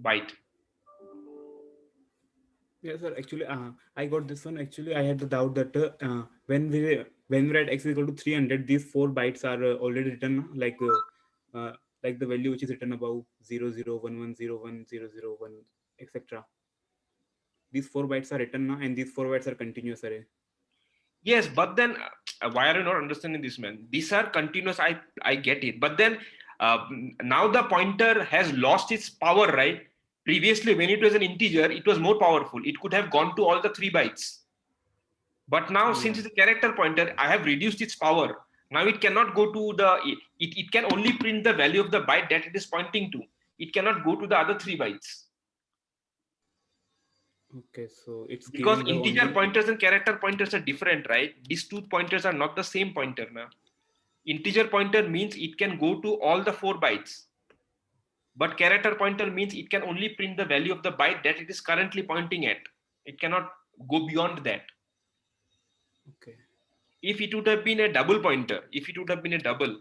byte. Yeah, sir. Actually, I got this one. Actually, I had the doubt that when we write x is equal to 300, these 4 bytes are already written like the value which is written above 0011010001, etc. These 4 bytes are written now, and these 4 bytes are continuous array. Yes, but then why are you not understanding this, man? These are continuous. I get it, but then uh, now the pointer has lost its power, right? Previously, when it was an integer, it was more powerful. It could have gone to all the 3 bytes. But now, since Yeah. it's a character pointer, I have reduced its power. Now it cannot go to it can only print the value of the byte that it is pointing to. It cannot go to the other 3 bytes. Okay, so it's Because giving the integer only. pointers and character pointers are different, right? These two pointers are not the same pointer now. Integer pointer means it can go to all the 4 bytes. But character pointer means it can only print the value of the byte that it is currently pointing at. It cannot go beyond that. Okay. If it would have been a double pointer, if it would have been a double,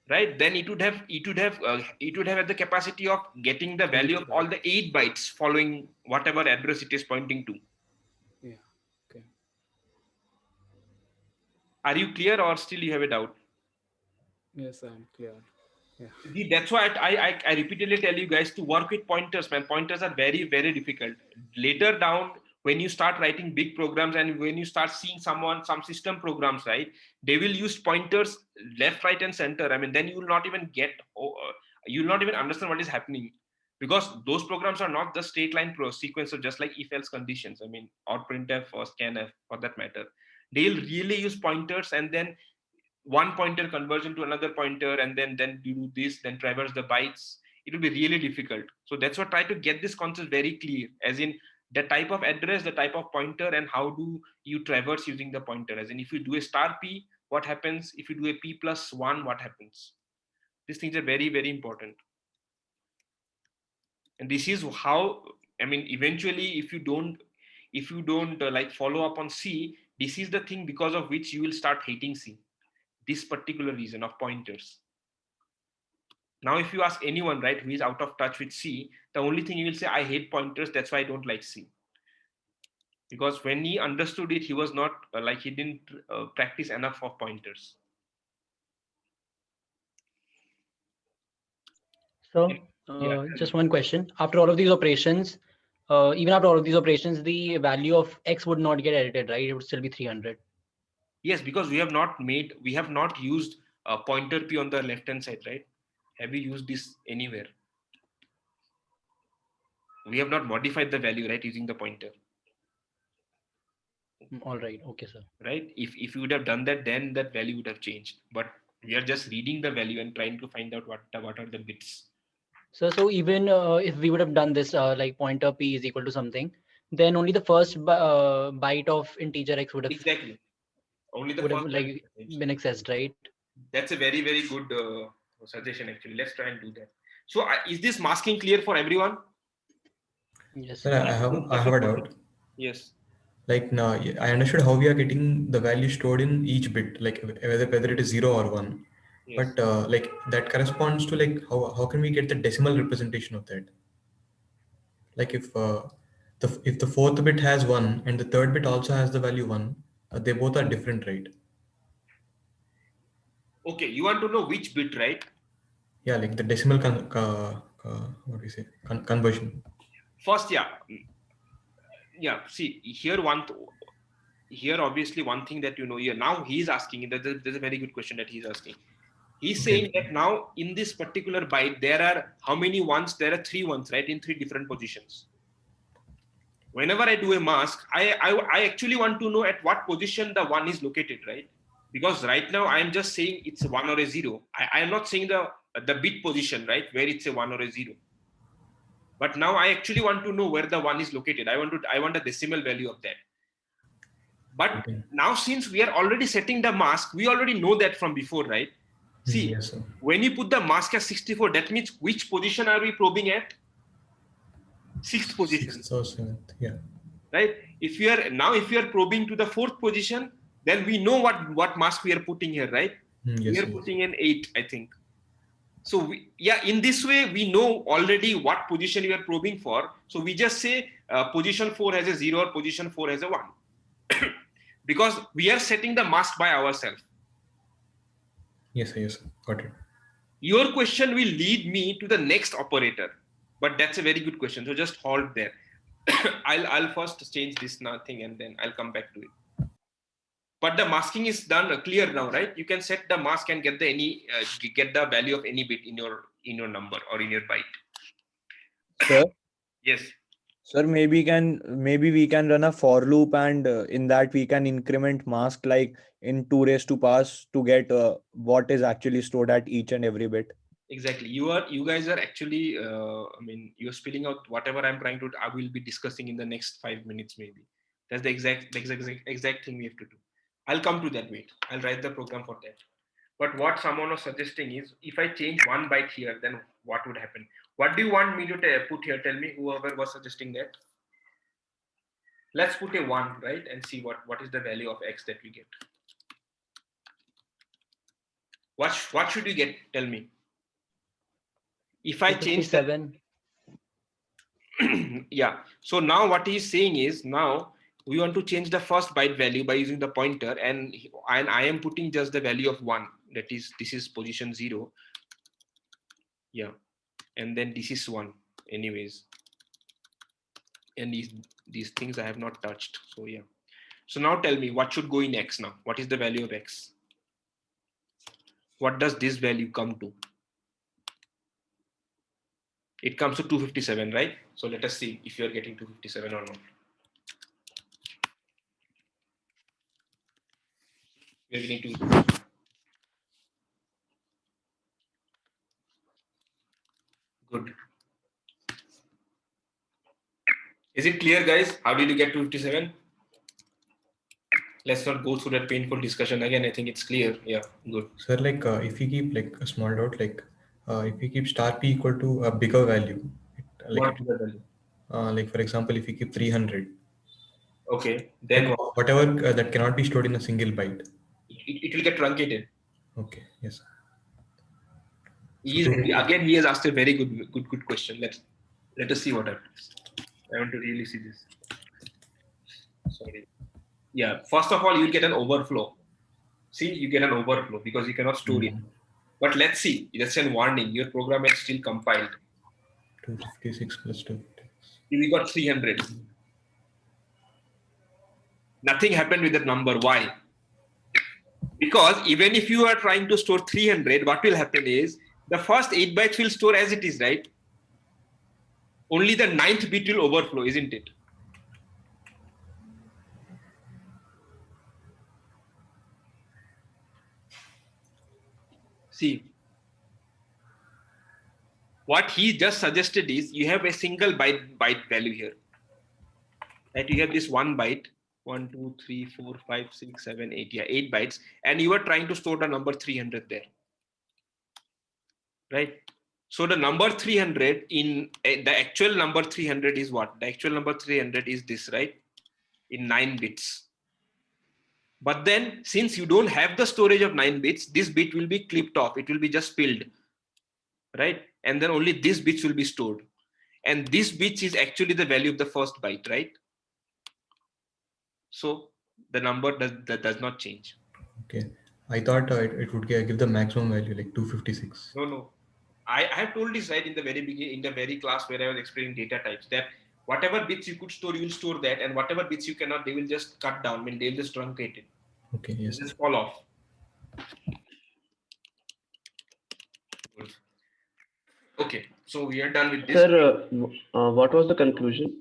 right, then it would have had the capacity of getting the value of Eight all the bytes. 8 bytes following whatever address it is pointing to. Yeah. Okay. Are you clear, or still you have a doubt? Yes, I'm clear. Yeah. That's why I repeatedly tell you guys to work with pointers, man. Pointers are very, very difficult. Later down, when you start writing big programs and when you start seeing some system programs, right, they will use pointers left, right, and center. I mean, then you will not even you will not even understand what is happening, because those programs are not the straight line sequence of just like if else conditions. I mean, or printf or scanf for that matter. They'll really use pointers, and then one pointer conversion to another pointer, and then you do this, then traverse the bytes. It will be really difficult. So that's what, try to get this concept very clear, as in the type of address, the type of pointer, and how do you traverse using the pointer. As in, if you do a star p, what happens? If you do a p plus 1, what happens? These things are very, very important. And this is how, I mean, eventually, if you don't like follow up on C, this is the thing because of which you will start hating C, this particular reason of pointers. Now, if you ask anyone, right, who is out of touch with C, the only thing he will say, I hate pointers, that's why I don't like C. Because when he understood it, he was not like, he didn't practice enough of pointers. So, Yeah. just one question. After all of these operations, even after all of these operations, the value of x would not get edited, right? It would still be 300. Yes, because we have not used pointer P on the left hand side, right? Have we used this anywhere? We have not modified the value, right, using the pointer. All right. Okay, sir. Right? If you would have done that, then that value would have changed. But we are just reading the value and trying to find out what are the bits. So even if we would have done this, like pointer p is equal to something, then only the first byte of integer x Exactly. Only the would have first value like changed. been accessed, right? That's a very, very good suggestion, actually. Let's try and do that. So, is this masking clear for everyone? Yes. Sir, I have a doubt. Yes. Like now, I understood how we are getting the value stored in each bit, like whether it is 0 or 1. Yes. But like that corresponds to like how can we get the decimal representation of that? Like if the fourth bit has 1 and the third bit also has the value 1, they both are different, right? Okay. You want to know which bit, right? Yeah, like the decimal what do you say, conversion. First, yeah. Yeah. See, here obviously one thing that here now he's asking, there's a very good question that he's asking. He's Okay. saying that now in this particular byte, there are how many ones? There are 3 ones, right? In 3 different positions. Whenever I do a mask, I actually want to know at what position the 1 is located, right? Because right now I am just saying it's a 1 or a 0. I am not saying the bit position, right, where it's a 1 or a 0. But now I actually want to know where the 1 is located. I want a decimal value of that. But Okay. now, since we are already setting the mask, we already know that from before, right? See, Yes, sir. when you put the mask as 64, that means which position are we probing at? 6th position. 6th or 7th, yeah. Right? If you are probing to the 4th position, then we know what mask we are putting here, right? We Yes, are sir. putting in 8, I think. So in this way, we know already what position we are probing for. So we just say position 4 has a 0 or position 4 has a 1. Because we are setting the mask by ourselves. Yes, yes, got it. Your question will lead me to the next operator, but that's a very good question. So just hold there. I'll first change this thing and then I'll come back to it. But the masking is done clear now, right? You can set the mask and get the value of any bit in your number or in your byte. Sir, Yes. sir, maybe we can run a for loop, and in that we can increment mask like in 2 raised to pass to get what is actually stored at each and every bit. Exactly. You guys are actually, you're spilling out whatever I will be discussing in the next 5 minutes, maybe. That's the exact thing we have to do. I'll come to that, wait. I'll write the program for that. But what someone was suggesting is, if I change 1 byte here, then what would happen? What do you want me to put here? Tell me, whoever was suggesting that. Let's put a 1, right? And see what is the value of X that we get. What should we get? Tell me. If I change that, 57. yeah. So now what he's saying is, now we want to change the first byte value by using the pointer, and I am putting just the value of 1. That is, this is position 0. Yeah. And then this is 1 anyways. And these things I have not touched. So yeah. So now tell me, what should go in X now? What is the value of X? What does this value come to? It comes to 257, right? So let us see if you are getting 257 or not. We are getting 2. Good. Is it clear, guys? How did you get 257? Let's not go through that painful discussion again. I think it's clear. Yeah, good. Sir, like if we keep like a small dot, like if we keep star p equal to a bigger value, What is the value? Like for example, if we keep 300, okay, then like whatever that cannot be stored in a single byte, it will get truncated. Okay, yes. Again, he has asked a very good question. Let us see what happens. I want to really see this. Sorry. Yeah, first of all, you get an overflow. See, you get an overflow because you cannot store it. But let's see. That's a warning. Your program is still compiled. 256 plus 256. We got 300. Nothing happened with that number. Why? Because even if you are trying to store 300, what will happen is the first 8 bytes will store as it is, right? Only the 9th bit will overflow, isn't it? See, what he just suggested is you have a single byte value here. Right? You have this 1 byte, 1, 2, 3, 4, 5, 6, 7, 8, yeah, 8 bytes, and you are trying to store the number 300 there. Right? So the number 300 in the actual number 300 is what? The actual number 300 is this, right? In 9 bits. But then since you don't have the storage of 9 bits, this bit will be clipped off. It will be just spilled, right? And then only this bits will be stored. And this bits is actually the value of the first byte, right? So the number does not change. Okay. I thought it would give the maximum value, like 256. No. I have told this right in the very beginning, in the very class where I was explaining data types, that whatever bits you could store, you will store that, and whatever bits you cannot, they will just cut down. I mean, they'll just truncate it. Okay, yes. They'll just fall off. Okay, so we are done with this. Sir, what was the conclusion?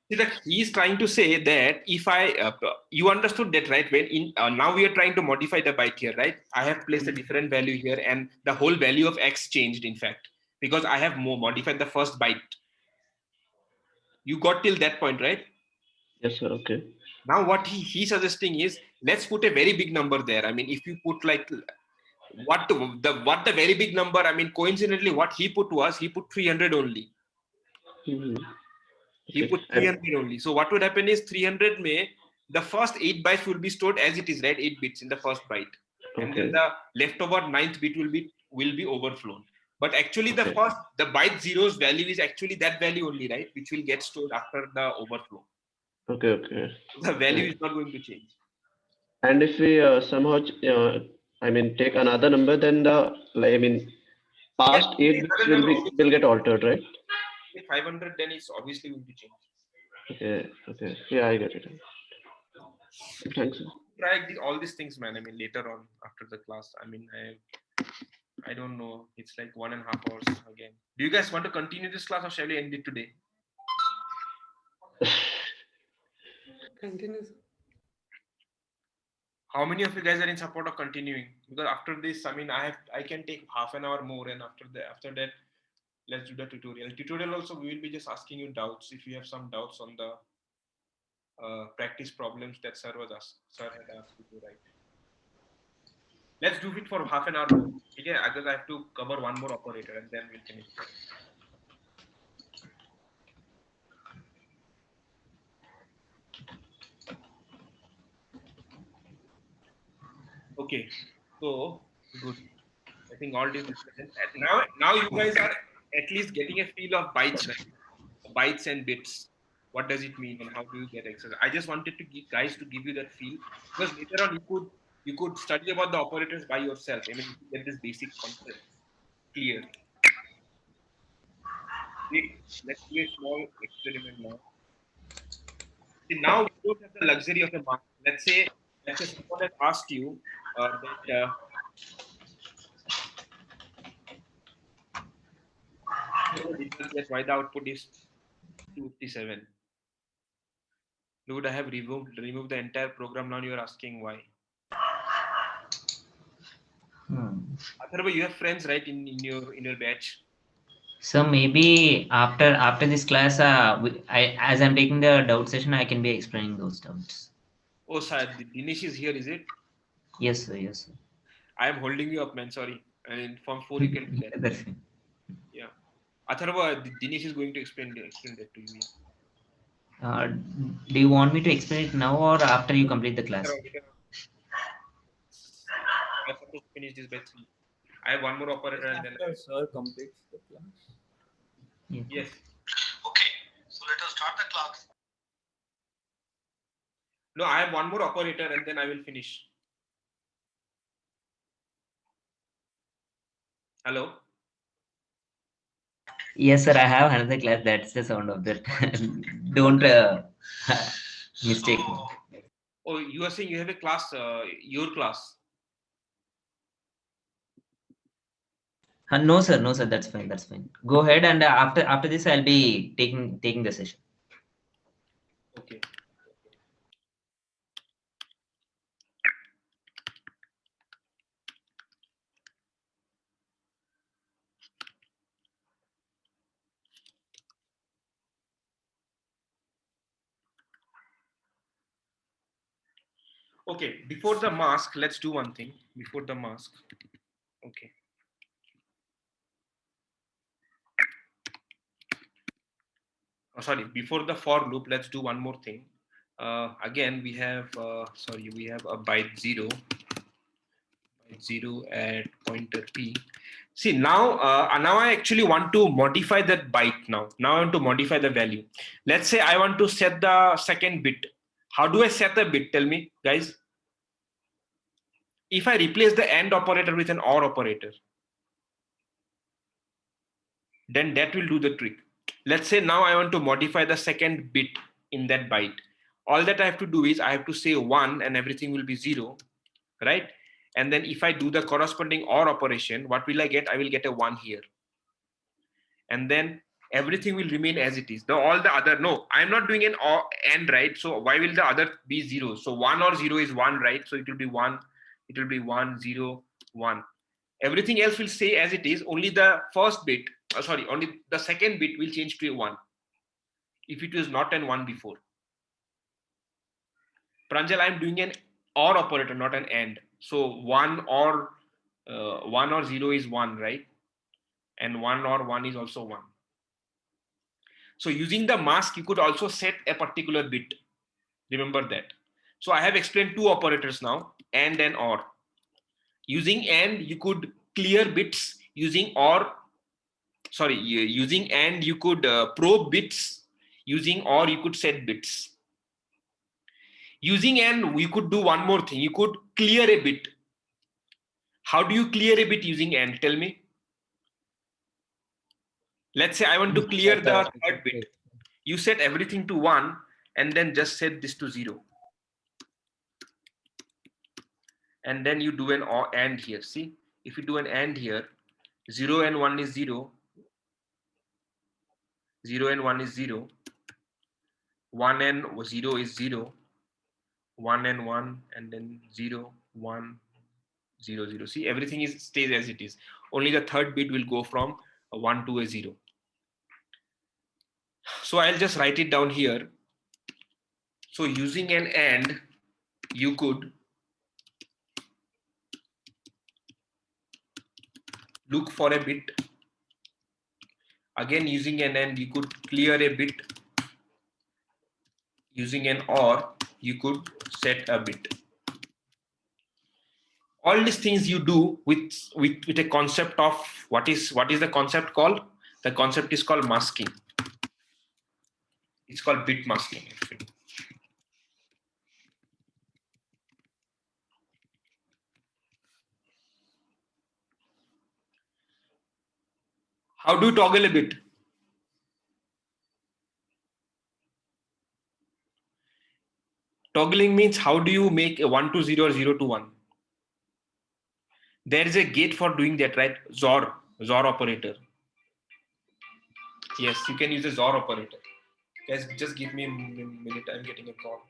See, that he is trying to say that if you understood that, right? When now we are trying to modify the byte here, right? I have placed a different value here, and the whole value of X changed, in fact, because I have modified the first byte. You got till that point, right? Yes, sir. Okay. Now what he's suggesting is, let's put a very big number there. I mean, if you put like what the very big number, I mean, coincidentally, what he put 300 only. Mm-hmm. He put 300 only. So what would happen is 300 the first 8 bytes will be stored as it is, right? 8 bits in the first byte. and then Okay. the leftover ninth bit will be overflown. But actually, the Okay. byte zero's value is actually that value only, right? Which will get stored after the overflow. Okay. Okay. The value Yeah. is not going to change. And if we somehow, I mean, take another number, then past Yeah, 8 bits will get altered, right? 500, then it's obviously going to change. Okay. Okay. Yeah, I get it. Thanks. Try all these things, man. I mean, later on after the class. I mean, I don't know. It's like 1.5 hours again. Do you guys want to continue this class or shall we end it today? Continues. How many of you guys are in support of continuing? Because after this, I mean, I can take half an hour more, and after that, let's do the tutorial. Tutorial also, we will be just asking you doubts if you have some doubts on the practice problems that sir had asked you to write. Let's do it for half an hour more. Okay, because I have to cover one more operator and then we'll finish. Okay, so good. I think all these discussions. Now you guys are at least getting a feel of bytes, right? Bytes and bits. What does it mean and how do you get access? I just wanted to give you that feel, because later on you could study about the operators by yourself. I mean, you get this basic concept clear. Let's do a small experiment now. See, now we don't have the luxury of a mark. Let's say someone has asked you that that's why the output is 257. Would I have removed the entire program? Now you are asking why. Atharva, you have friends, right, in your batch? So maybe after this class, as I'm taking the doubt session, I can be explaining those doubts. Oh, sir, Dinesh is here, is it? Yes, sir. Yes, sir. I am holding you up, man. Sorry. And from 4 you can do that. That's fine. Yeah. Atharva, Dinesh is going to explain that to you. Do you want me to explain it now or after you complete the class? I'm supposed to finish this by 3. I have one more operator and then Sir completes the class. Yeah. yes. Okay, so let us start the class. No, I have one more operator and then I will finish. Hello? Yes, sir. I have another class. That's the sound of that. Don't mistake me. Oh, you are saying you have a class, your class? No, sir. No, sir. That's fine. That's fine. Go ahead, and after this, I'll be taking the session. Okay. Okay, before the mask, let's do one thing. Before the mask. Okay. Oh, sorry, before the for loop, let's do one more thing. Again, we have, we have a byte 0 at pointer p. See, now I actually want to modify that byte now. Now I want to modify the value. Let's say I want to set the second bit. How do I set the bit? Tell me, guys. If I replace the AND operator with an OR operator, then that will do the trick. Let's say now I want to modify the second bit in that byte. All that I have to do is I have to say 1 and everything will be 0, right? And then if I do the corresponding OR operation, what will I get? I will get a 1 here. And then everything will remain as it is. All the other, no, I'm not doing an OR AND, right? So why will the other be 0? So 1 or 0 is 1, right? So it will be 1, it will be 1, 0, 1. Everything else will stay as it is. Only the first bit, only the second bit will change to a 1. If it was not an 1 before. Pranjal, I'm doing an OR operator, not an AND. So 1 or 0 is 1, right? And 1 or 1 is also 1. So using the mask, you could also set a particular bit. Remember that. So I have explained two operators now, AND and OR. Using AND, you could clear bits. Using OR, sorry, using AND, you could probe bits. Using OR, you could set bits. Using AND, you could do one more thing. You could clear a bit. How do you clear a bit using AND? Tell me. Let's say I want to clear the third bit. You set everything to 1 and then just set this to 0. And then you do an AND here. See, if you do an AND here, 0 and 1 is 0. 0 and 1 is 0. 1 and 0 is 0. 1 and 1 and then 0, 1, 0, 0. See, everything stays as it is. Only the third bit will go from a 1 to a 0. So I'll just write it down here. So using an AND, you could look for a bit. Again, using an AND, you could clear a bit. Using an OR, you could set a bit. All these things you do with a concept of what is the concept called? The concept is called masking. It's called bit masking actually. How do you toggle a bit? Toggling means how do you make a 1 to 0 or 0 to 1? There is a gate for doing that, right? XOR operator. Yes, you can use a XOR operator. Guys, just give me a minute. I'm getting a call.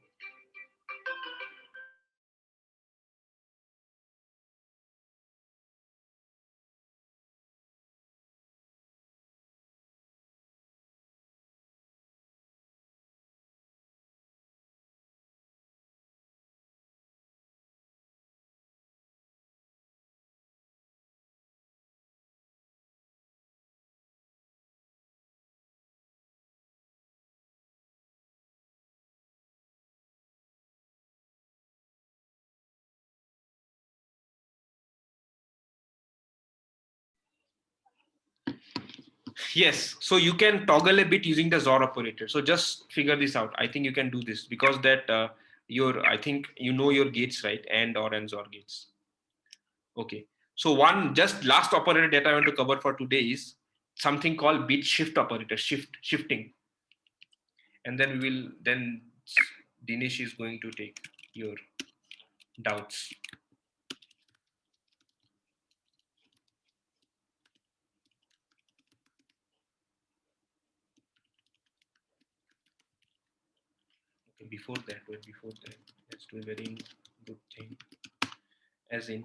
Yes, so you can toggle a bit using the XOR operator. So just figure this out. I think you can do this because that I think you know your gates, right? AND, OR, and XOR gates. Okay. So one just last operator that I want to cover for today is something called bit shift operator, shifting. And then Dinesh is going to take your doubts. Okay, before that, let's do a very good thing. As in,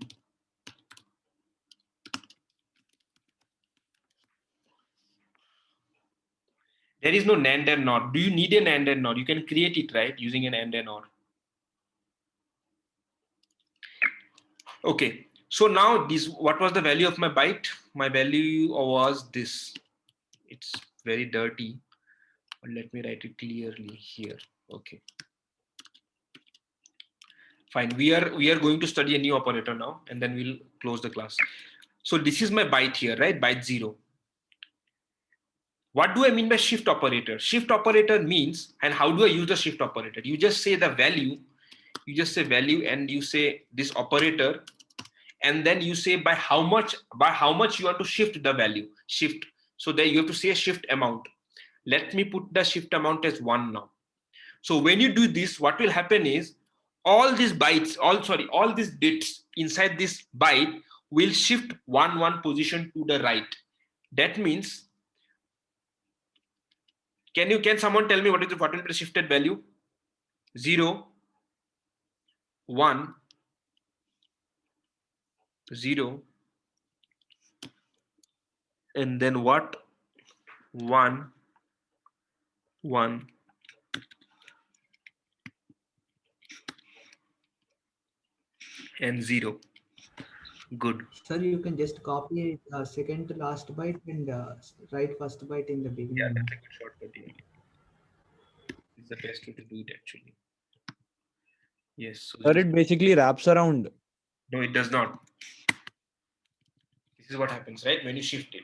there is no NAND and NOR. Do you need an AND and NOR? You can create it, right, using an AND and NOR. Okay, so now what was the value of my byte? My value was this. It's very dirty, but let me write it clearly here. Okay. Fine, we are going to study a new operator now, and then we'll close the class. So this is my byte here, right? Byte 0. What do I mean by shift operator? Shift operator means, and how do I use the shift operator? You just say the value, and you say this operator, and then you say by how much you want to shift the value, shift. So there you have to say a shift amount. Let me put the shift amount as 1 now. So when you do this, what will happen is all these bytes, all these bits inside this byte will shift one position to the right. That means, can someone tell me what is the shifted value? 0, 1, 0, and then what? 1, 1, and 0. Good. Sir, you can just copy second to last byte and write first byte in the beginning. Yeah, that's a good shortcut. It's the best way to do it actually. Yes. So Sir, it basically wraps around. no, it does not. This is what happens, right? When you shift it.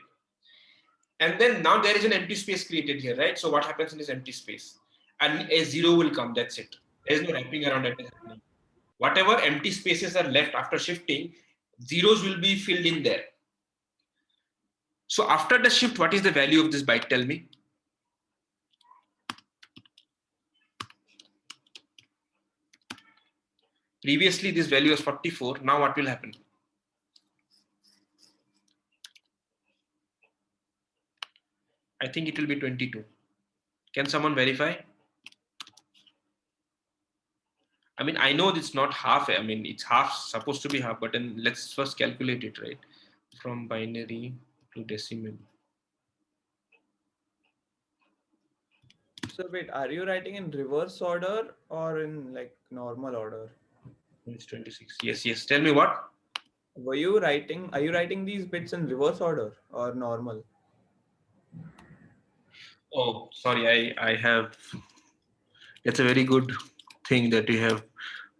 And then now there is an empty space created here, right? So what happens in this empty space? And a 0 will come, that's it. There is no wrapping around it happening. Whatever empty spaces are left after shifting, zeros will be filled in there. So after the shift, what is the value of this byte? Tell me. Previously, this value was 44. Now what will happen? I think it will be 22. Can someone verify? I mean, I know it's not half. I mean, it's half, supposed to be half, but then let's first calculate it, right? From binary to decimal. So wait, are you writing in reverse order or in like normal order? It's 26. Yes, yes. Tell me what? Are you writing these bits in reverse order or normal? Oh, sorry. I have. That's a very good thing that you have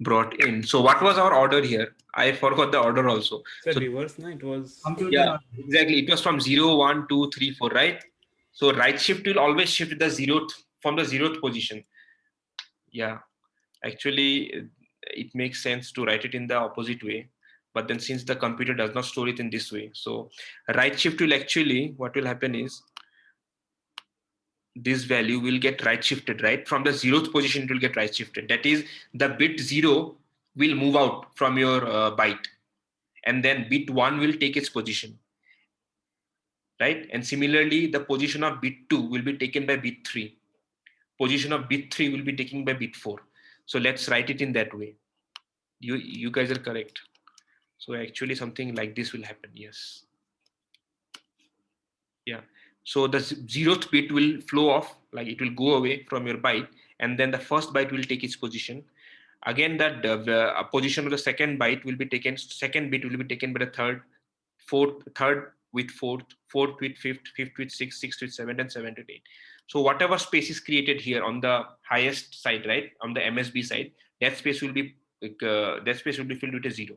brought in. So what was our order here? I forgot the order also. So So reverse, no, it was. yeah, exactly. It was from 0, 1, 2, 3, 4, right? So right shift will always shift the 0th from the 0th position. Yeah, actually, it makes sense to write it in the opposite way. But then since the computer does not store it in this way, so right shift will actually, what will happen is this value will get right shifted, right? From the 0th position, it will get right shifted. That is, the bit 0 will move out from your byte, and then bit 1 will take its position, right? And similarly, the position of bit 2 will be taken by bit 3. Position of bit 3 will be taken by bit 4. So let's write it in that way. You guys are correct. So actually something like this will happen. Yes. Yeah. So the 0th bit will flow off, like it will go away from your byte, and then the first byte will take its position. Again, that the position of the second byte will be taken. Second bit will be taken by the third with fourth, fourth with fifth, fifth with sixth, sixth with seventh, and seventh with eighth. So whatever space is created here on the highest side, right, on the MSB side, that space will be filled with a 0.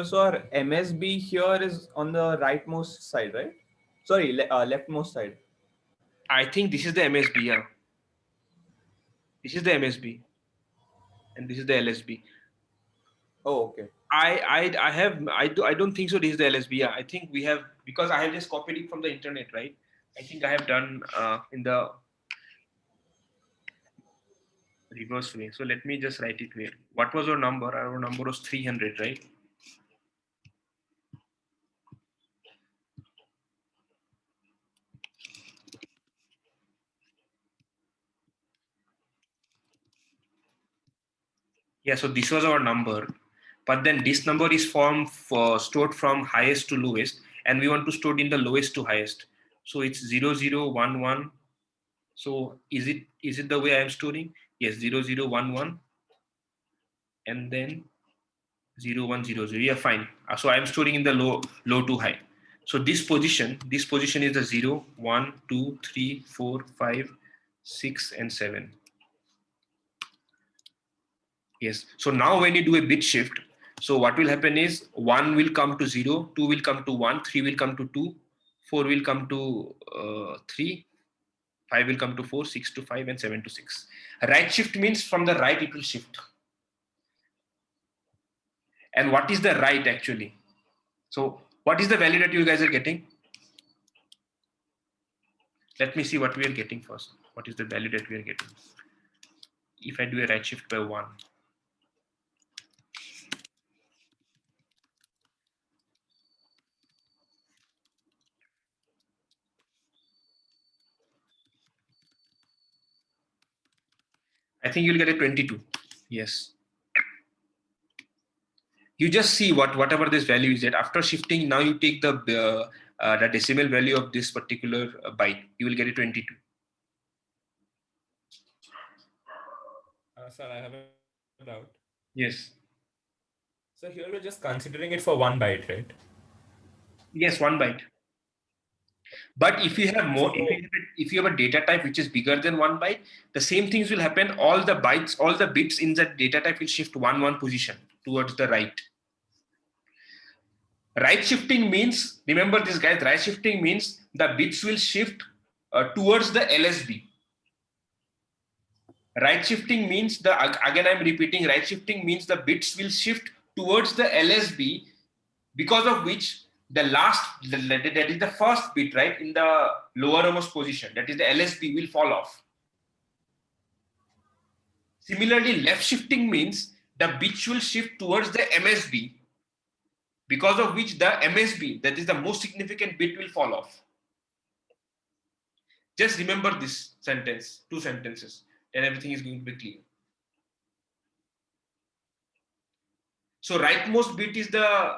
So our MSB here is on the rightmost side, right? Sorry, leftmost side. I think this is the MSB. Yeah, this is the MSB, and this is the LSB. Oh, okay. I don't think so. This is the LSB. Yeah, I think we have, because I have just copied it from the internet, right? I think I have done in the reverse way. So let me just write it here. What was our number? Our number was 300, right? Yeah, so this was our number, but then this number is stored from highest to lowest, and we want to store it in the lowest to highest. So it's 0011. So is it the way I am storing? Yes, 0011, and then 0100. Yeah, fine. So I am storing in the low to high. So this position is the 0, 1, 2, 3, 4, 5, 6, and 7. Yes. So now when you do a bit shift, so what will happen is 1 will come to 0, 2 will come to 1, 3 will come to 2, 4 will come to 3, 5 will come to 4, 6 to 5, and 7 to 6. Right shift means from the right it will shift. And what is the right actually? So what is the value that you guys are getting? Let me see what we are getting first. What is the value that we are getting? If I do a right shift by 1. I think you'll get a 22. Yes. You just see whatever this value is at. After shifting, now you take the decimal value of this particular byte. You will get a 22. Sir, I have a doubt. Yes. So here we're just considering it for 1 byte, right? Yes, 1 byte. But if you have more, if you have a data type which is bigger than 1 byte, the same things will happen. All the bytes, all the bits in that data type will shift one position towards the right. Right shifting means, remember this guys, right shifting means the bits will shift towards the LSB. Right shifting means again I'm repeating, right shifting means the bits will shift towards the LSB, because of which the that is the first bit, right, in the lowermost position, that is the LSB, will fall off. Similarly, left shifting means the bits will shift towards the MSB, because of which the MSB, that is the most significant bit, will fall off. Just remember this sentence, 2 sentences, and everything is going to be clear. So rightmost bit is the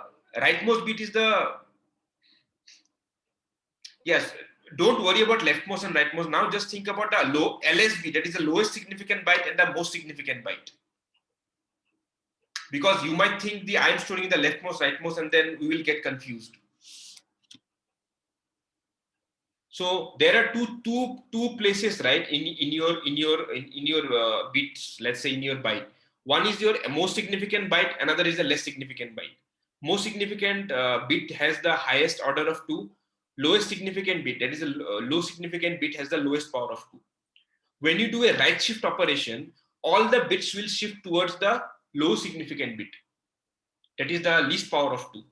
yes. Don't worry about leftmost and rightmost. Now just think about the low LSB, that is the lowest significant byte and the most significant byte. Because you might think I am storing the leftmost, rightmost, and then we will get confused. So there are two places, right, in your bits. Let's say in your byte. One is your most significant byte, another is the less significant byte. Most significant bit has the highest order of 2. Lowest significant bit, that is a low significant bit, has the lowest power of 2. When you do a right shift operation, all the bits will shift towards the low significant bit, that is the least power of 2,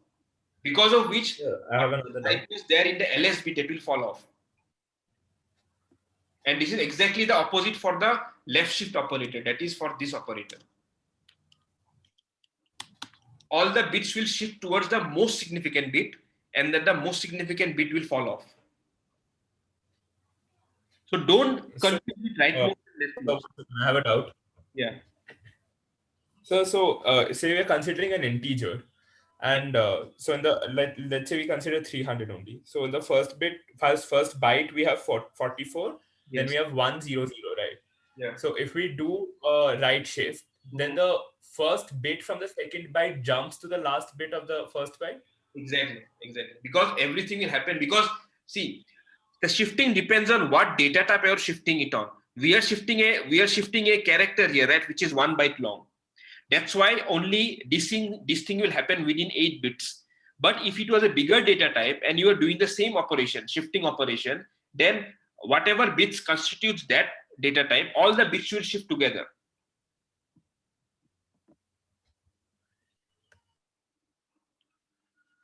because of which I have another byte is there in the LSB, that will fall off. And this is exactly the opposite for the left shift operator, that is for this operator. All the bits will shift towards the most significant bit, and then the most significant bit will fall off. So don't confuse it rightmost and leftmost. I have a doubt. Yeah. So say we are considering an integer, and so in the let's say we consider 300 only. So in the first byte we have 44, then we have 100, right? Yeah. So if we do a right shift, then the first bit from the second byte jumps to the last bit of the first byte. Exactly. Because everything will happen. Because see, the shifting depends on what data type you are shifting it on. We are shifting a character here, right, which is 1 byte long. That's why only this thing will happen within 8 bits. But if it was a bigger data type and you are doing the same operation, shifting operation, then whatever bits constitutes that data type, all the bits will shift together.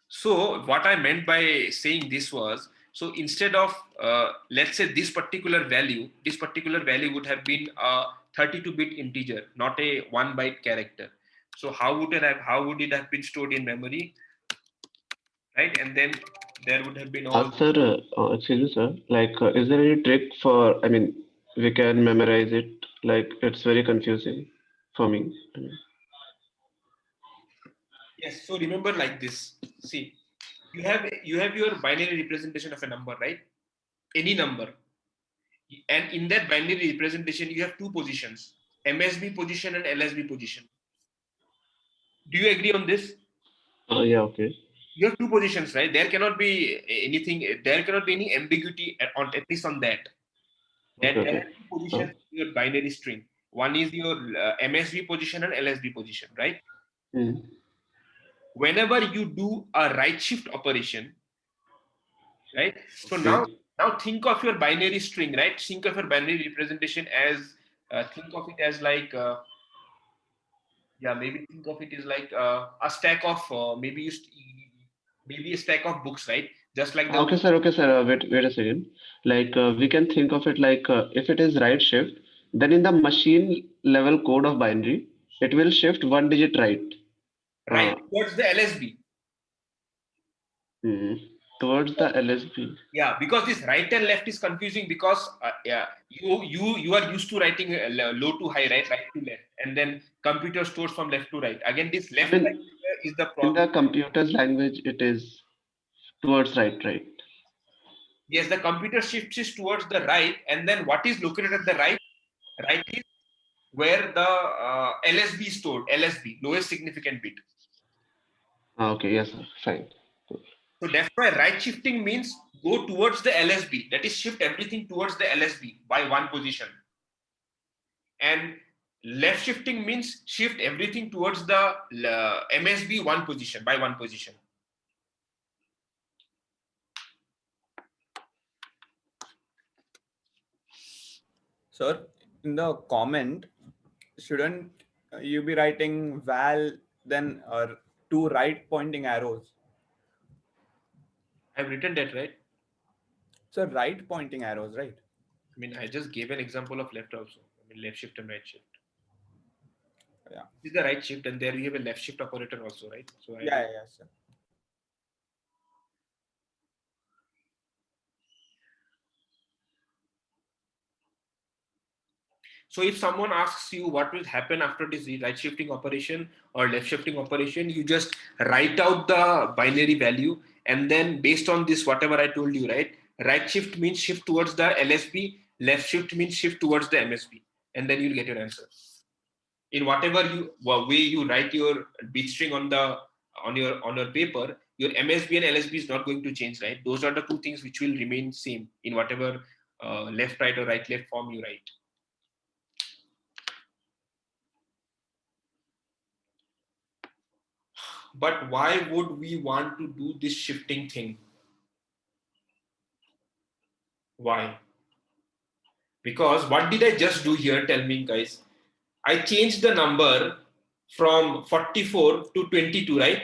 So what I meant by saying this was, so instead of let's say this particular value would have been a 32-bit integer, not a 1 byte character. So how would it have been stored in memory, right? And then there would have been all. Sir, excuse me, sir. Like, is there any trick for? I mean, we can memorize it. Like, it's very confusing for me. Yes. So remember like this. See, you have your binary representation of a number, right? Any number. And in that binary representation, you have 2 positions, MSB position and LSB position. Do you agree on this? Yeah, okay. You have 2 positions, right? There cannot be any ambiguity at least on that. There are 2 positions in your binary string. One is your MSB position and LSB position, right? Whenever you do a right shift operation, right? So now think of your binary string, right? Think of your binary representation as think of it as like maybe think of it as like a stack of maybe a stack of books, right? Just like the Okay, sir. Wait a second. Like, we can think of it like if it is right shift, then in the machine level code of binary, it will shift 1 digit right. Right towards the LSB. Towards the LSB. Yeah, because this right and left is confusing because you are used to writing low to high, right to left, and then computer stores from left to right. Again, this left right is the problem. In the computer's language, it is towards right. Yes, the computer shifts towards the right, and then what is located at the right is where the LSB is stored. LSB, lowest significant bit. Okay, yes, sir. Fine. So that's why right shifting means go towards the LSB. That is shift everything towards the LSB by one position. And left shifting means shift everything towards the MSB one position by one position. Sir, in the comment, shouldn't you be writing val then or two right pointing arrows? I've written that, right? So right pointing arrows, right? I mean, I just gave an example of left also. I mean, left shift and right shift. Yeah. This is the right shift, and there we have a left shift operator also, right? So Yeah, sir. So if someone asks you what will happen after this right shifting operation or left shifting operation, you just write out the binary value, and then based on this, whatever I told you, right? Right shift means shift towards the LSB, left shift means shift towards the MSB, and then you'll get your answer. In whatever way you write your bit string on your paper, your MSB and LSB is not going to change, right? Those are the two things which will remain same in whatever left, right, or right, left form you write. But why would we want to do this shifting thing? Why? Because what did I just do here? Tell me, guys. I changed the number from 44 to 22, right?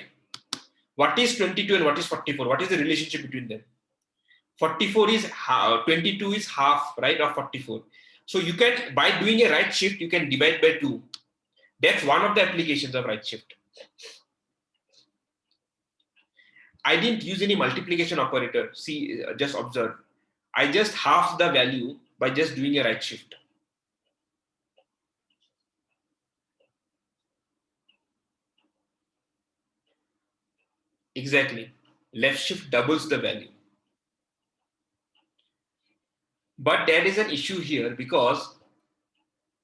What is 22 and what is 44? What is the relationship between them? 44 is half, 22 is half, right, of 44. So you can, by doing a right shift, you can divide by 2. That's one of the applications of right shift. I didn't use any multiplication operator. See, just observe. I just halved the value by just doing a right shift. Exactly. Left shift doubles the value. But there is an issue here because,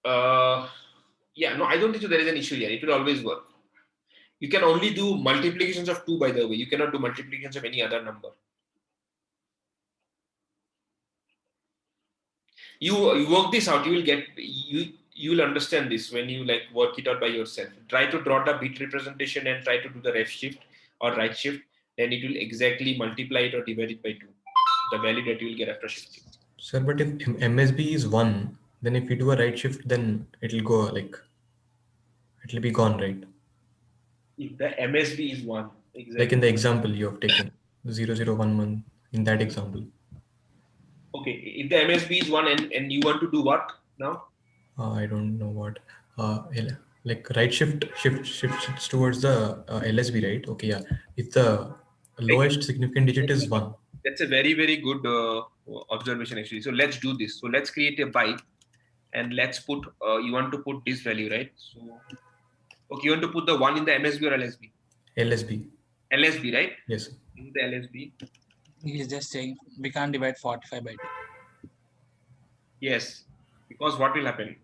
yeah, no, I don't think so there is an issue here. It will always work. You can only do multiplications of 2, by the way. You cannot do multiplications of any other number. You work this out, you will get, you will understand this when you like work it out by yourself. Try to draw the bit representation and try to do the left shift or right shift, then it will exactly multiply it or divide it by 2, the value that you will get after shifting. Sir, but if MSB is 1, then if we do a right shift, then it'll go like, it'll be gone, right? If the MSB is 1, exactly. Like in the example you have taken, 0011, in that example. Okay, if the MSB is 1 and you want to do what now? I don't know what. Like right shift shifts towards the LSB, right? Okay, yeah. If the lowest significant digit is 1. That's a very, very good observation actually. So let's do this. So let's create a byte and let's put, you want to put this value, right? So, okay, you want to put the 1 in the MSB or LSB? LSB. LSB, right? Yes. In the LSB. He's just saying we can't divide 45 by 2. Yes, because what will happen?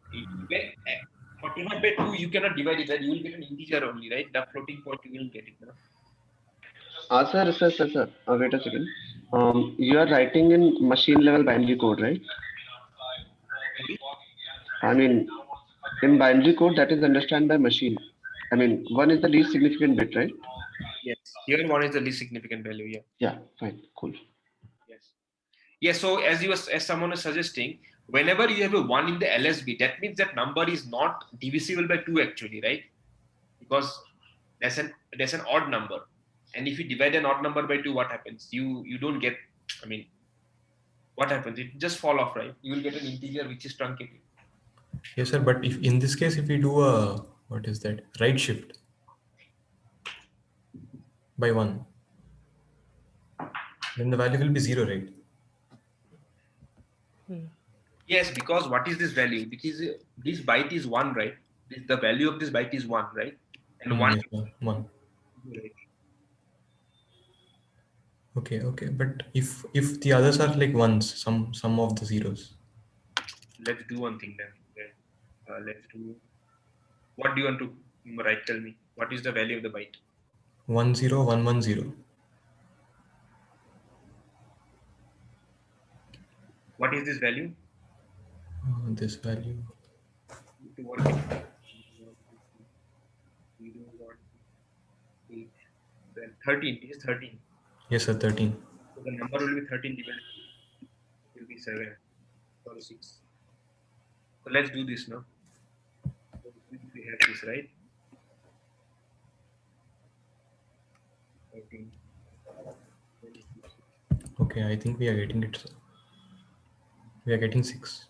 45 by 2, you cannot divide it, right? You will get an integer only, right? The floating point, you will get it. No? Sir. Wait a second. You are writing in machine level binary code, right? I mean, in binary code that is understood by machine. I mean, 1 is the least significant bit, right? Yes. Here 1 is the least significant value. Yeah. Yeah. Fine. Cool. Yes. Yes. So as someone is suggesting, whenever you have a 1 in the LSB, that means that number is not divisible by 2 actually, right? Because that's an odd number. And if you divide an odd number by 2, what happens? You don't get, I mean, what happens? It just fall off, right? You will get an integer which is truncated. Yes, sir. But if in this case, if we do a, what is that? Right shift by 1, then the value will be 0, right? Yes, because what is this value? Because this byte is 1, right? The value of this byte is 1, right? And 1. Yes, 1. Right. Okay. But if the others are like ones, some of the zeros. Let's do one thing then. Let's do. What do you want to write? Tell me. What is the value of the byte? 10110. What is this value? This value. To work it. 0, 1, 8, 12, 13. It is 13. Yes, sir. 13. So the number will be 13 divided. Will be 7 or 6. So let's do this now. So we have this, right? 13. Okay, I think we are getting it, sir. We are getting 6.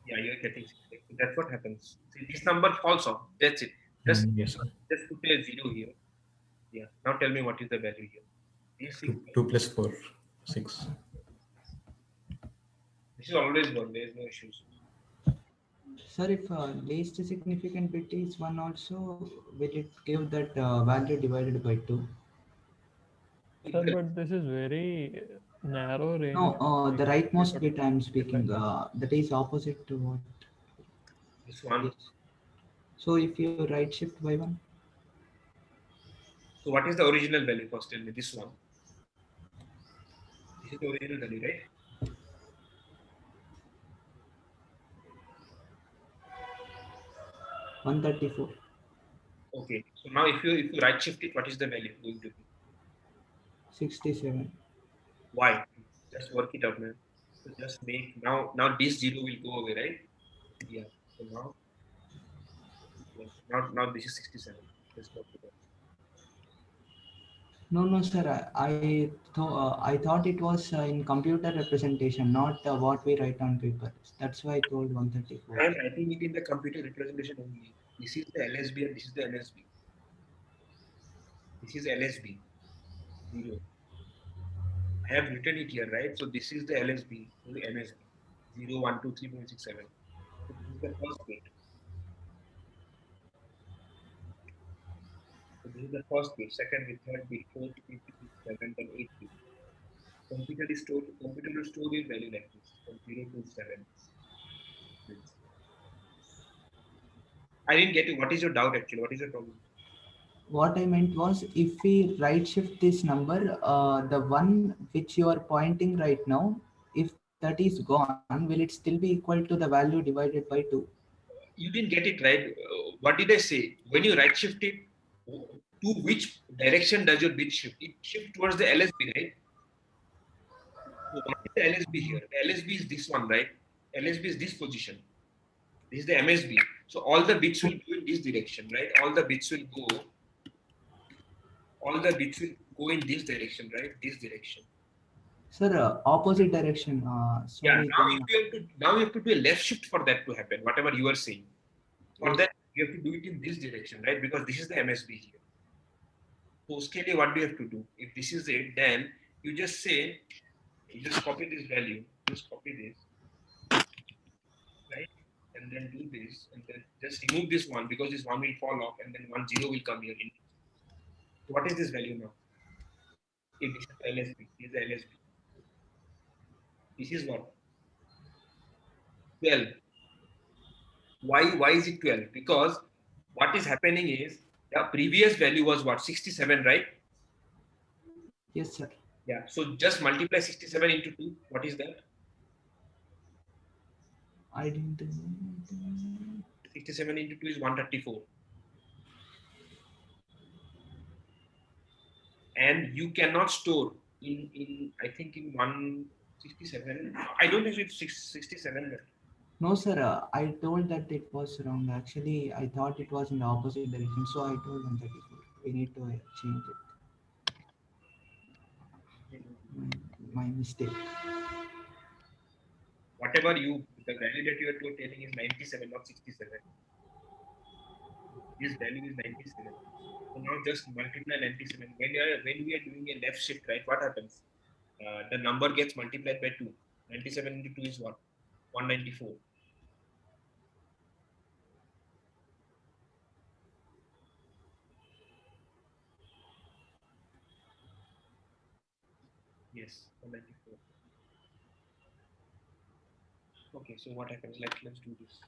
Yeah, you're getting 6. So that's what happens. See, this number falls off. That's it. Just, Yes, sir. just put a 0 here. Yeah. Now tell me what is the value here. This 2 plus 4, 6. This is always 1. There is no issues. Sir, if least significant bit is 1 also, will it give that value divided by 2? Sir, but this is very narrow range. No, the rightmost bit I am speaking, that is opposite to what? This one. Yes. So if you right shift by 1? So what is the original value? First tell me this one. This is the original value, right? $134. Okay. So now if you right shift it, what is the value going to be? 67. Why? Just work it out, man. So just make now this 0 will go away, right? Yeah. So now, yeah, now this is 67. Let's work it out. No, sir. I thought it was in computer representation, not what we write on paper. That's why I told 134. I am writing it in the computer representation only. This is the LSB and this is the NSB. This is LSB 0. I have written it here, right? So this is the LSB, so the NSB 0, 1, 2, 3, 4, 6, 7. So this is the first bit. So this is the first bit, second bit, third bit, fourth bit, fifth, seventh, and eighth bit. Computer will store your value like this from 0 to 7. I didn't get it. What is your doubt actually? What is your problem? What I meant was, if we right shift this number, the one which you are pointing right now, if that is gone, will it still be equal to the value divided by 2? You didn't get it right. What did I say? When you right shift it, to which direction does your bit shift? It shifts towards the LSB, right? So what is the LSB here? The LSB is this one, right? LSB is this position. This is the MSB. So all the bits will go in this direction, right? All the bits will go in this direction, right? This direction. Sir, opposite direction. Yeah. Sorry, Now you have to do a left shift for that to happen. Whatever you are saying. For that you have to do it in this direction, right? Because this is the MSB here. So scale, what do you have to do? If this is it, then you just say, you just copy this value, just copy this, right? And then do this, and then just remove this one because this one will fall off, and then 1 0 will come here. So what is this value now? If this is LSB, this is the LSB. This is what? 12. Why is it 12? Because what is happening is the previous value was what? 67, right? Yes, sir. Yeah. So just multiply 67 into 2. What is that? I didn't. 67 into 2 is 134. And you cannot store in I think in 167. I don't think it's 67. No, sir. I told that it was wrong. Actually, I thought it was in the opposite direction. So I told 134. We need to change it. My mistake. Whatever the value that you are telling is 97, not 67. This value is 97. So now just multiply 97. When we are doing a left shift, right? What happens? The number gets multiplied by 2. 97 into 2 is what? 194. Yes, 194. Okay, so what happens? Let's do this.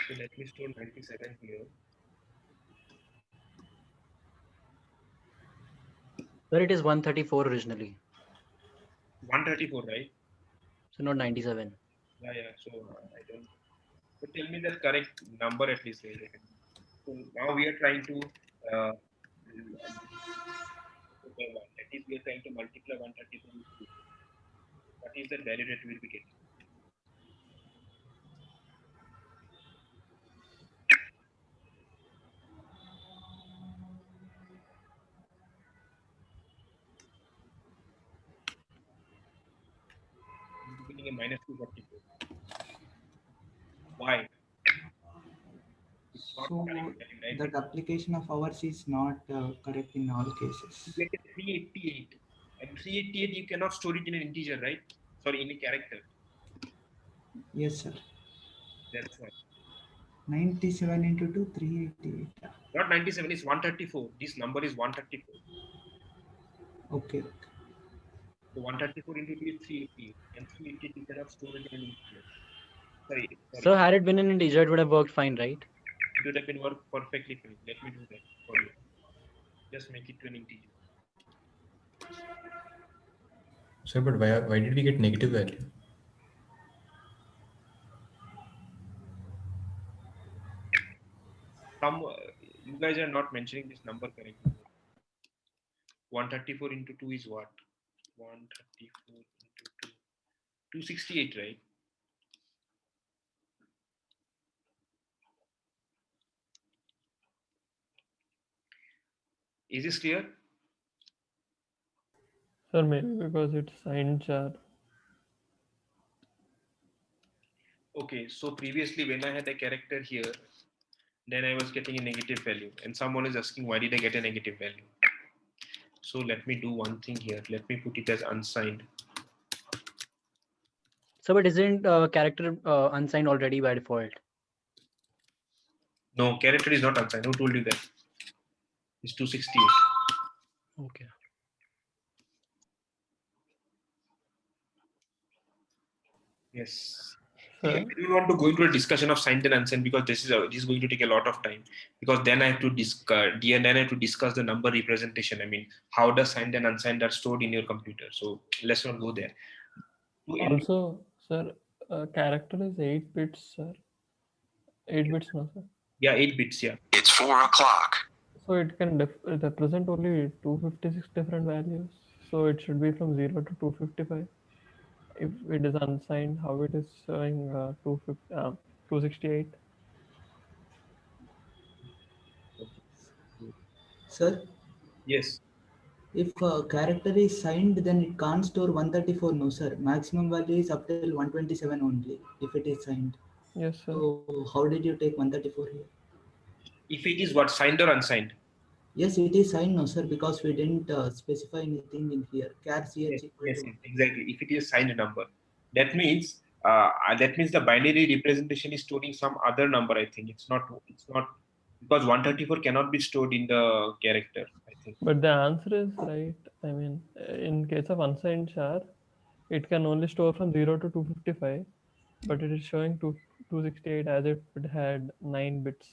So let me store 97 here. But it is 134 originally. 134, right? So not 97. Yeah. So I don't. So tell me the correct number at least. So now we are trying to by 1. That is, we are trying to multiply 134 with 2. What is the value that we will be getting? Getting a minus 244. Why? It's not So correct value, right? that application of ours is not correct in all cases. You get a 388, and 388 you cannot store it in an integer, right? Sorry, in a character. Yes, sir. That's why. 97 into 2, 388. Not 97, it's 134. This number is 134. Okay. So 134 into 2 is 388, and 388 you cannot store it in an integer. Sorry. So had it been an integer, it would have worked fine, right? It would have been worked perfectly fine. Let me do that for you. Just make it to an integer. So, but why did we get negative value? You guys are not mentioning this number correctly. 134 into 2 is what? 134 into 2. 268, right? Is this clear? Sir, maybe because it's signed char. Okay, so previously when I had a character here, then I was getting a negative value, and someone is asking why did I get a negative value? So let me do one thing here. Let me put it as unsigned. So, but isn't character unsigned already by default? No, character is not unsigned. Who told you that? It's 268. Okay. Yes. Sir? I don't want to go into a discussion of signed and unsigned because this is going to take a lot of time. Because then I have to discuss the number representation. I mean, how does signed and unsigned are stored in your computer? So let's not go there. Also, sir, character is 8 bits, sir. 8 bits, no, sir? Yeah, 8 bits, yeah. It's 4 o'clock. So it can represent only 256 different values. So it should be from 0 to 255. If it is unsigned, how it is showing 268? Sir? Yes. If a character is signed, then it can't store 134, no sir. Maximum value is up till 127 only, if it is signed. Yes, sir. So how did you take 134 here? If it is what, signed or unsigned? Yes, it is signed, no sir, because we didn't specify anything in here. Char ch Yes, equal yes, to exactly. If it is signed number, that means the binary representation is storing some other number. I think it's not because 134 cannot be stored in the character. I think. But the answer is right. I mean, in case of unsigned char, it can only store from 0 to 255, but it is showing 268 as if it had 9 bits.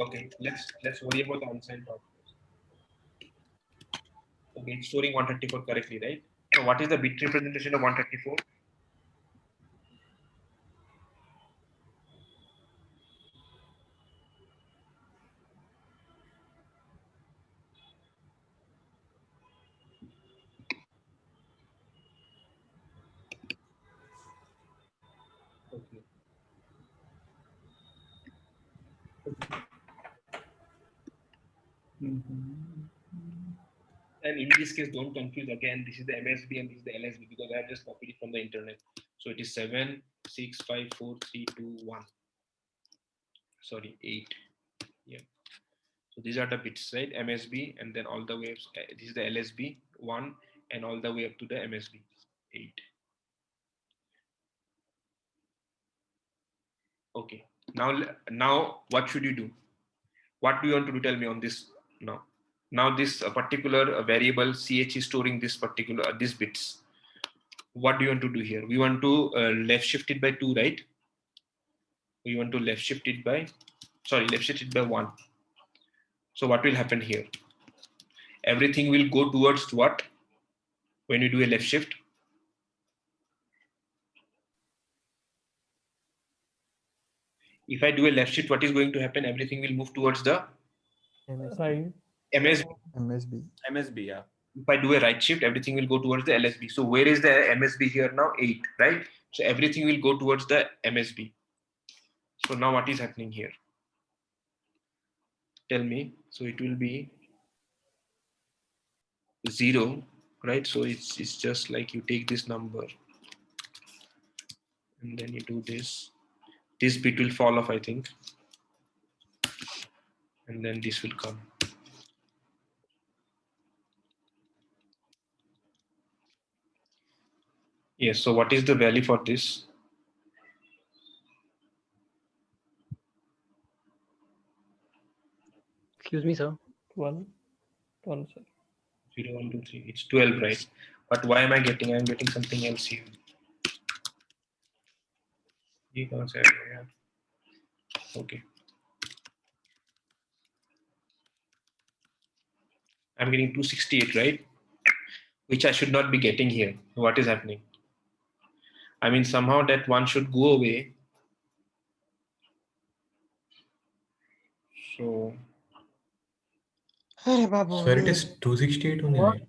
Okay, let's worry about the unsigned part. Okay, it's storing 134 correctly, right? So what is the bit representation of 134? Okay. And in this case, don't confuse again. This is the MSB and this is the LSB because I have just copied it from the internet. So it is 7, 6, 5, 4, 3, 2, 1. Sorry, 8. Yeah. So these are the bits, right? MSB, and then all the way up, this is the LSB 1, and all the way up to the MSB 8. Okay. Now what should you do? What do you want to do? Tell me on this now. Now this particular variable ch is storing this particular these bits. What do you want to do here? We want to left shift it by 2, right? We want to left shift it by 1. So what will happen here? Everything will go towards what? When you do a left shift, If I do a left shift, what is going to happen? Everything will move towards the Right. MSB. MSB, yeah. If I do a right shift, everything will go towards the LSB. So where is the MSB here now? 8, right? So everything will go towards the MSB. So now what is happening here? Tell me. So it will be 0, right? So it's just like you take this number and then you do this. This bit will fall off, I think. And then this will come. Yes, so what is the value for this? Excuse me, sir. 12, sir. 0, 1, 2, 3. It's 12, right? But why am I getting? I'm getting something else here. Okay. I'm getting 268, right? Which I should not be getting here. What is happening? I mean, somehow that one should go away. So Sir, it is 268 only, right?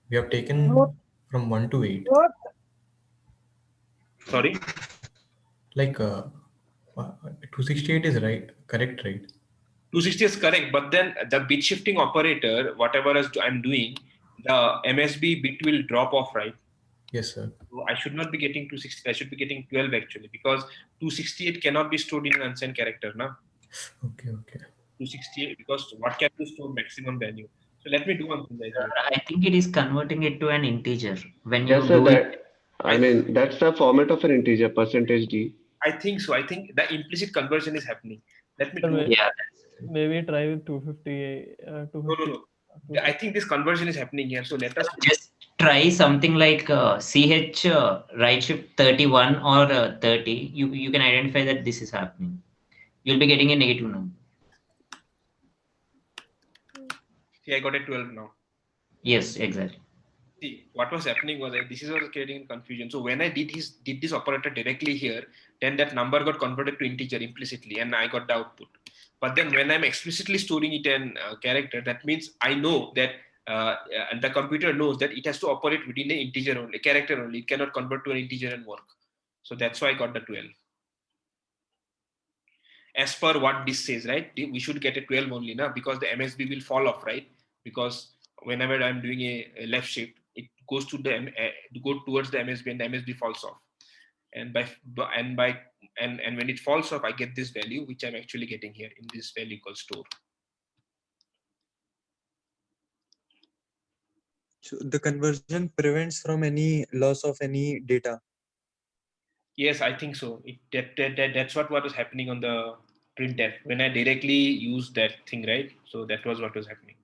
We have taken from 1 to 8. Sorry? Like 268 is right, correct, right? 260 is correct, but then the bit shifting operator, whatever I'm doing, the MSB bit will drop off, right? Yes, sir. So I should not be getting 260. I should be getting 12 actually, because 268 cannot be stored in an unsigned character, na? Okay. 268, because what can be stored maximum value? So let me do one thing. I think it is converting it to an integer. When you Yes, sir. do it, I mean, that's the format of an integer, %d. I think so. I think the implicit conversion is happening. Let me Sir, do. yeah. Maybe try with 250. No. I think this conversion is happening here. So let us Just try something like ch right shift 31 or 30. You can identify that this is happening. You'll be getting a negative number. see. I got a 12 now. Yes, exactly. See, what was happening was that this is what was creating confusion. So when I did this operator directly here, then that number got converted to integer implicitly, and I got the output. But then when I'm explicitly storing it in character, that means I know that, and the computer knows that it has to operate within an integer only, character only. It cannot convert to an integer and work. So that's why I got the 12. As per what this says, right? We should get a 12 only now, because the MSB will fall off, right? Because whenever I'm doing a left shift, it goes to go towards the MSB, and the MSB falls off. And when it falls off, I get this value, which I'm actually getting here in this value called store. So the conversion prevents from any loss of any data. Yes, I think so. That's what was happening on the printf when I directly used that thing, right? So that was what was happening.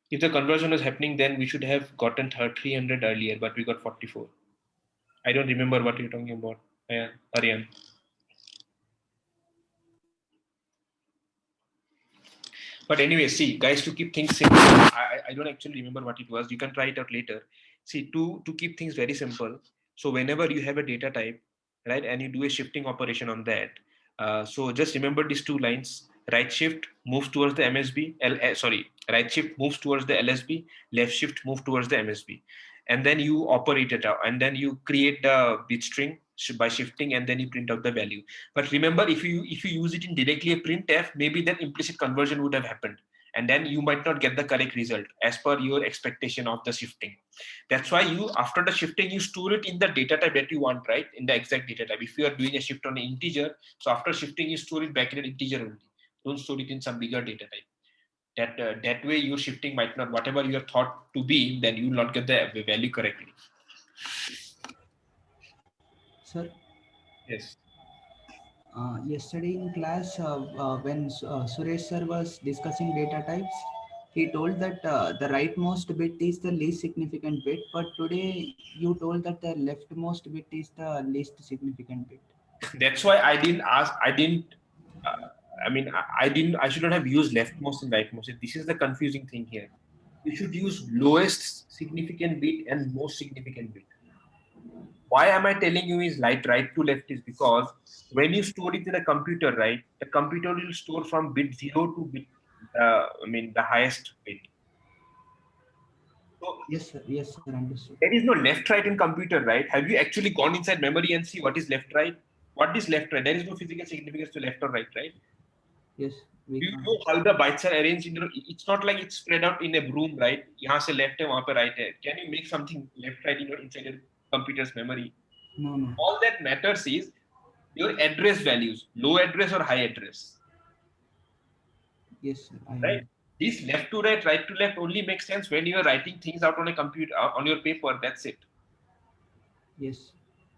If the conversion was happening, then we should have gotten 300 earlier, but we got 44. I don't remember what you're talking about, Aryan. But anyway, see, guys, to keep things simple, I don't actually remember what it was. You can try it out later. See, to keep things very simple. So whenever you have a data type, right, and you do a shifting operation on that, so just remember these two lines. Right shift moves towards the MSB. Right shift moves towards the LSB. Left shift moves towards the MSB. And then you operate it out, and then you create the bit string by shifting, and then you print out the value. But remember, if you use it in directly a printf, maybe that implicit conversion would have happened, and then you might not get the correct result as per your expectation of the shifting. That's why you, after the shifting, you store it in the data type that you want, right? In the exact data type. If you are doing a shift on an integer, so after shifting, you store it back in an integer only. Don't store it in some bigger data type. That way your shifting might not, whatever you are thought to be, then you will not get the value correctly. Sir? Yes. Yesterday in class, when Suresh sir was discussing data types, he told that the rightmost bit is the least significant bit, but today you told that the leftmost bit is the least significant bit. That's why I didn't ask. I should not have used leftmost and rightmost. This is the confusing thing here. You should use lowest significant bit and most significant bit. Why am I telling you is right to left is because when you store it in a computer, right, the computer will store from bit 0 to bit, the highest bit. So Yes, sir, understood. there is no left right in computer, right? Have you actually gone inside memory and see what is left right? What is left right? There is no physical significance to left or right, right? Yes, we Do you can't. know how the bytes are arranged in it's not like it's spread out in a broom, right? यहाँ से left है, वहाँ पे right है. Can you make something left right in inside your computer's memory? No, no. All that matters is your address values, low address or high address. Yes, sir. Right? This left to right to left only makes sense when you are writing things out on a computer, on your paper. That's it. Yes.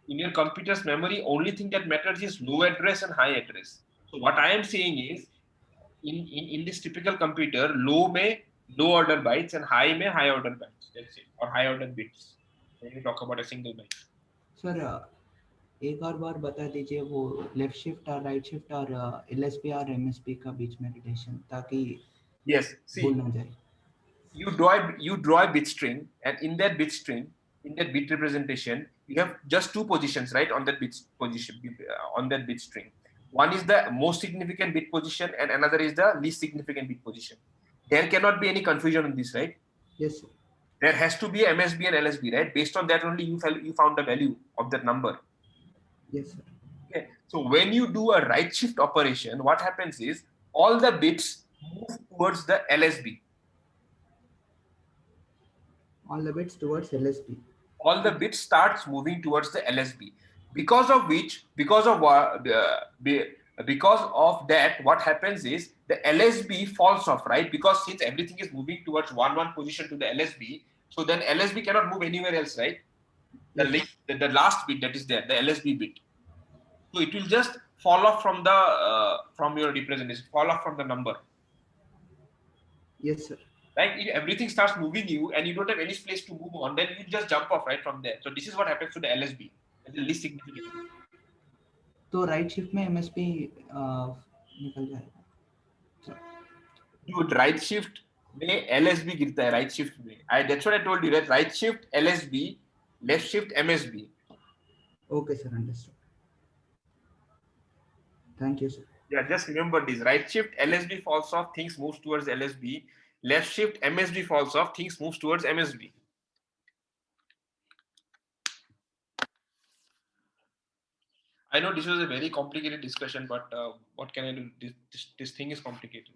In your computer's memory, only thing that matters is low address and high address. So what I am saying is, in this typical computer, low may low order bytes and high may high order bytes. That's it, or high order bits. When you talk about a single byte. Sir एक और बार बता दीजिए वो left shift और right shift और LSB और MSB का बीच में रिलेशन, ताकि Yes, see, भूल ना जाए. you draw a bit string, and in that bit string, in that bit representation, you have just two positions, right, on that bit position, on that bit string. One is the most significant bit position, and another is the least significant bit position. There cannot be any confusion on this, right? Yes, sir. There has to be MSB and LSB, right? Based on that only you found the value of that number. Yes, sir. Okay. So when you do a right shift operation, what happens is all the bits move towards the LSB. All the bits towards LSB. All the bits starts moving towards the LSB. Because of that, what happens is the LSB falls off, right? Because since everything is moving towards one position to the LSB, so then LSB cannot move anywhere else, right? The last bit that is there, the LSB bit. So it will just fall off from the from your representation, fall off from the number. Yes, sir. Right? If everything starts moving you and you don't have any place to move on, then you just jump off right from there. So this is what happens to the LSB, the least significant. तो right shift में MSB निकल जाएगा. Dude, right shift में LSB गिरता है right shift में. That's what I told you, right? Right shift LSB, left shift MSB. Okay, sir, understood. Thank you, sir. Yeah, just remember this. Right shift LSB falls off, things moves towards LSB. Left shift MSB falls off, things moves towards MSB. I know this was a very complicated discussion, but what can I do? This thing is complicated.